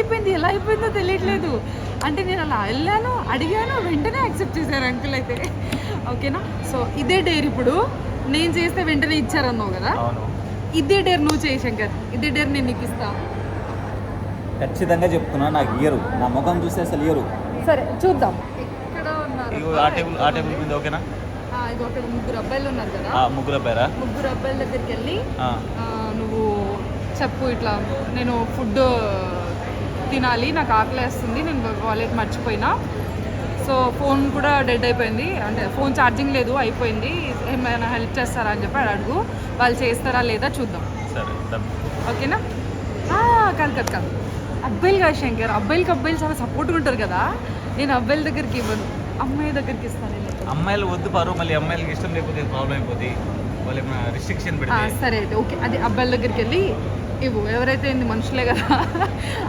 అయిపోయింది, ఎలా అయిపోయిందో తెలియట్లేదు. అంటే నేను అలా వెళ్ళాను, అడిగాను, వెంటనే యాక్సెప్ట్ చేశారు అంకుల్ అయితే. ఓకేనా? సో ఇదే డేర్ ఇప్పుడు నేను చేస్తే వెంటనే ఇచ్చారన్నావు కదా, అవును, ఇదే డేర్ నువ్వు చేయి శంకర్, ఇదే డేర్ నేను నీకు ఇస్తా. ఖచ్చితంగా చెప్తున్నా, నాకు ఇయ్యరు, నా ముఖం చూస్తే అసలు ఇయ్యరు. సరే చూద్దాం ఎక్కడ ఉన్నారు. ఇగో ఆ టేబుల్ మీద ఓకేనా? ఇగో అక్కడ ముగ్గురు అబ్బాయిలు ఉన్నారు కదా, ముగ్గురు అబ్బాయిరా? ముగ్గురు అబ్బాయిల దగ్గరికి వెళ్ళి నువ్వు చెప్పు, ఇట్లా నేను ఫుడ్ తినాలి, నాకు ఆకలేస్తుంది, నేను వాలెట్ మర్చిపోయినా, సో ఫోన్ కూడా డెడ్ అయిపోయింది, అంటే ఫోన్ ఛార్జింగ్ లేదు, అయిపోయింది, ఏమైనా హెల్ప్ చేస్తారా అని చెప్పి అడుగు, వాళ్ళు చేస్తారా లేదా చూద్దాం. సరే, ఓకేనా? కాదు అబ్బాయిలు కాదు శంకర్, అబ్బాయిలు చాలా సపోర్ట్గా ఉంటారు కదా, నేను అబ్బాయిల దగ్గరికి ఇవ్వను, అమ్మాయి దగ్గరికి ఇస్తాను. అమ్మాయిలు వద్దు పారు, మళ్ళీ అమ్మాయిలకి ఇష్టం లేకపోతే ప్రాబ్లం అయిపోతుంది, వాళ్ళు ఏమైనా రిస్ట్రిక్షన్ పెడితే. సరే అయితే ఓకే, అది అబ్బాయిల దగ్గరికి వెళ్ళి ఇవ్వు, ఎవరైతే మనుషులే కదా